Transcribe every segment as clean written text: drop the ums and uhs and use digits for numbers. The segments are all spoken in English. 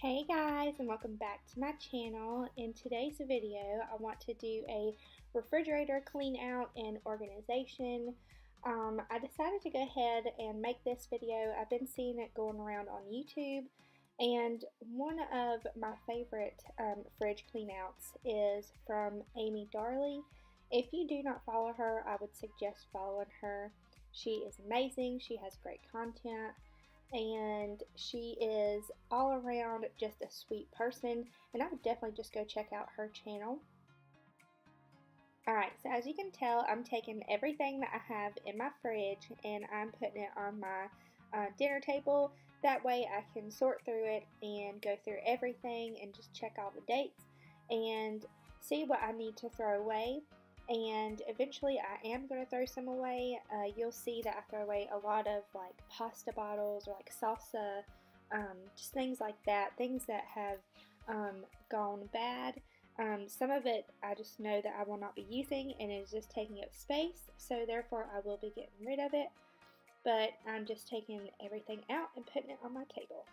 Hey guys, and welcome back to my channel. In today's video I want to do a refrigerator clean out and organization. I decided to go ahead and make this video. I've been seeing it going around on YouTube, and one of my favorite fridge clean outs is from Amy Darley. If you do not follow her, I would suggest following her. She is amazing. She has great content, and she is all around just a sweet person, and I would definitely just go check out her channel. Alright, so as you can tell, I'm taking everything that I have in my fridge and I'm putting it on my dinner table. That way I can sort through it and go through everything and just check all the dates and see what I need to throw away. And eventually I am going to throw some away. You'll see that I throw away a lot of like pasta bottles or like salsa, just things like that, things that have gone bad. Some of it I just know that I will not be using and it is just taking up space, so therefore I will be getting rid of it. But I'm just taking everything out and putting it on my table.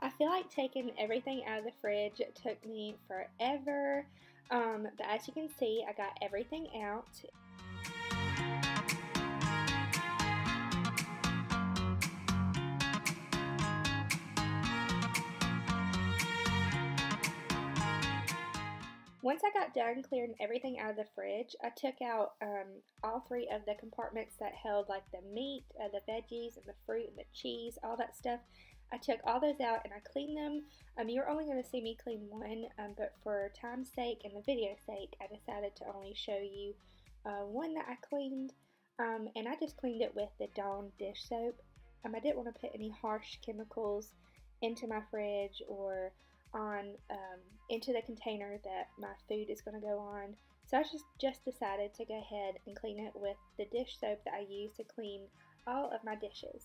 I feel like taking everything out of the fridge took me forever, but as you can see, I got everything out. Once I got done clearing everything out of the fridge, I took out all three of the compartments that held like the meat, the veggies, and the fruit, and the cheese, all that stuff. I took all those out and I cleaned them. You're only going to see me clean one, but for time's sake and the video's sake, I decided to only show you one that I cleaned, and I just cleaned it with the Dawn dish soap. I didn't want to put any harsh chemicals into my fridge or on into the container that my food is going to go on. So I just decided to go ahead and clean it with the dish soap that I use to clean all of my dishes.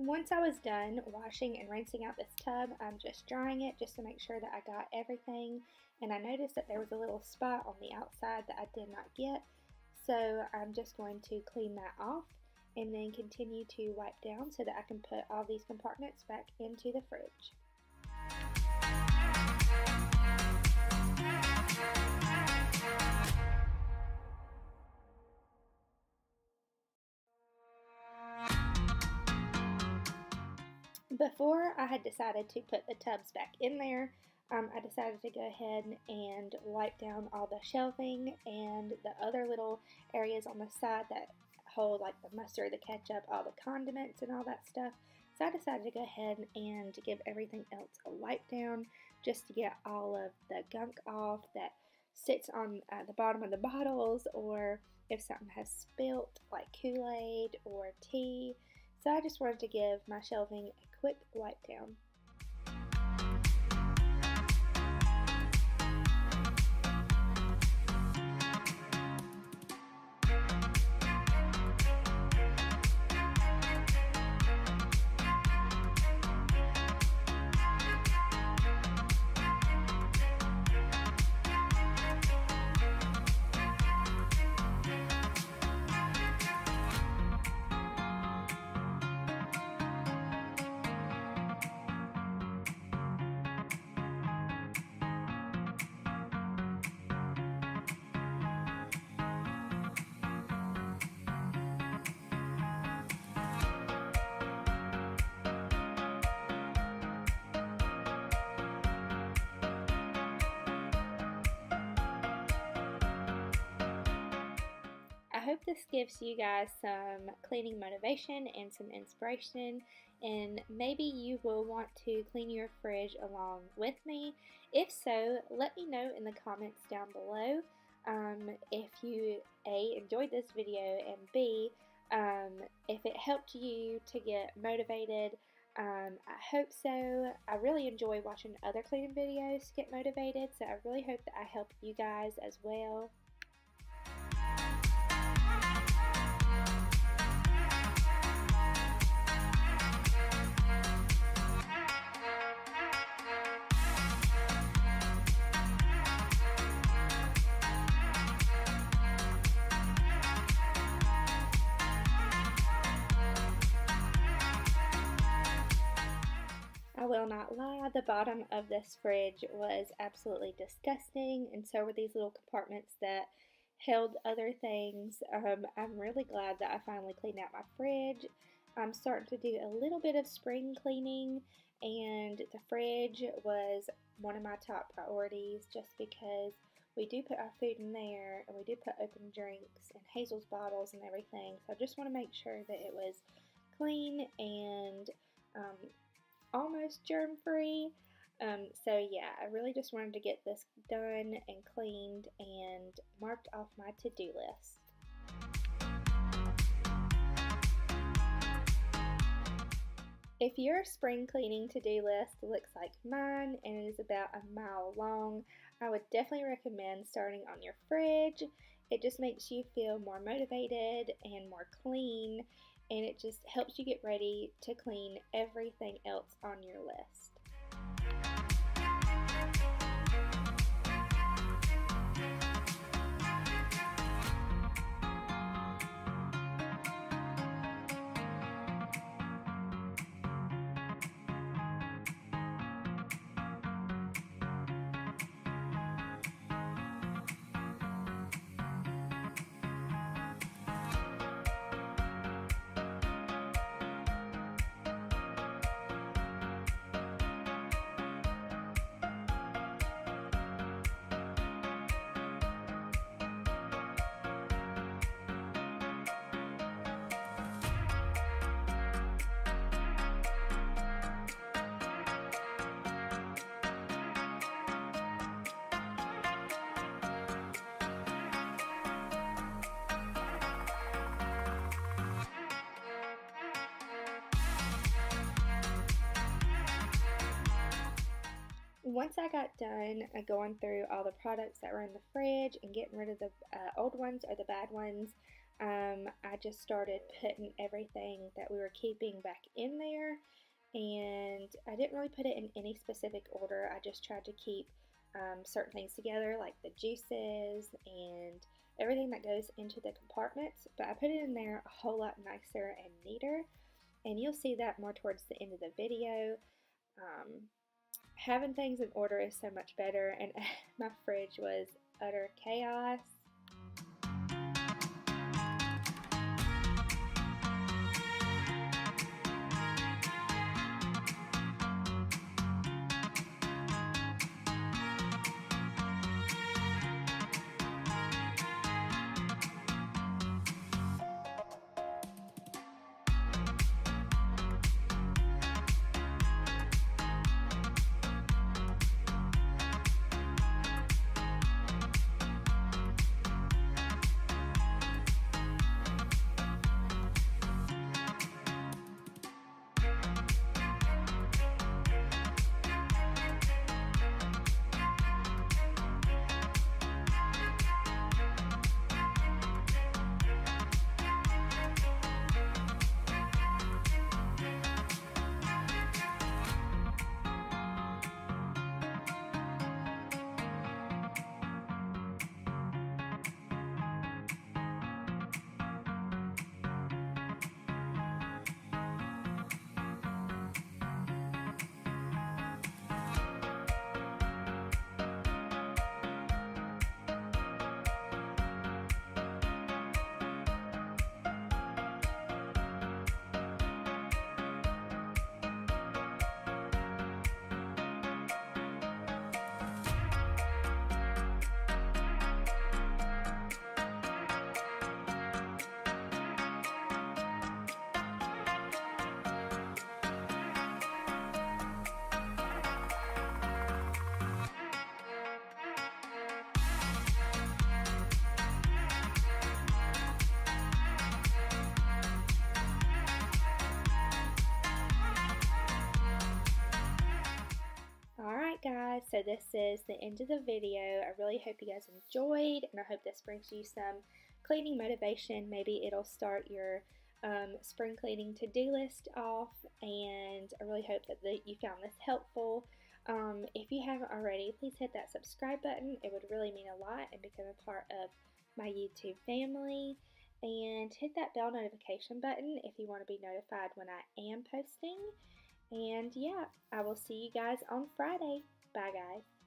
Once I was done washing and rinsing out this tub, I'm just drying it just to make sure that I got everything, and I noticed that there was a little spot on the outside that I did not get, so I'm just going to clean that off and then continue to wipe down so that I can put all these compartments back into the fridge. Before I had decided to put the tubs back in there, I decided to go ahead and wipe down all the shelving and the other little areas on the side that hold like the mustard, the ketchup, all the condiments and all that stuff. So I decided to go ahead and give everything else a wipe down just to get all of the gunk off that sits on the bottom of the bottles, or if something has spilt like Kool-Aid or tea. So I just wanted to give my shelving a quick wipe down. I hope this gives you guys some cleaning motivation and some inspiration, and maybe you will want to clean your fridge along with me. If so, let me know in the comments down below if you A, enjoyed this video, and B, if it helped you to get motivated. I hope so. I really enjoy watching other cleaning videos to get motivated, so I really hope that I help you guys as well. I will not lie, the bottom of this fridge was absolutely disgusting, and so were these little compartments that held other things. I'm really glad that I finally cleaned out my fridge. I'm starting to do a little bit of spring cleaning, and the fridge was one of my top priorities just because we do put our food in there, and we do put open drinks and Hazel's bottles and everything, so I just want to make sure that it was clean and almost germ-free. So yeah, I really just wanted to get this done and cleaned and marked off my to-do list. If your spring cleaning to-do list looks like mine and it is about a mile long, I would definitely recommend starting on your fridge. It just makes you feel more motivated and more clean, and it just helps you get ready to clean everything else on your list. Once I got done going through all the products that were in the fridge and getting rid of the old ones or the bad ones, I just started putting everything that we were keeping back in there, and I didn't really put it in any specific order. I just tried to keep certain things together, like the juices and everything that goes into the compartments, but I put it in there a whole lot nicer and neater, and you'll see that more towards the end of the video. Having things in order is so much better, and my fridge was utter chaos. guys, so this is the end of the video. I really hope you guys enjoyed, and I hope this brings you some cleaning motivation. Maybe it'll start your spring cleaning to-do list off, and I really hope that you found this helpful. If you haven't already, please hit that subscribe button. It would really mean a lot and become a part of my YouTube family. And hit that bell notification button if you want to be notified when I am posting. And yeah, I will see you guys on Friday. Bye, guys.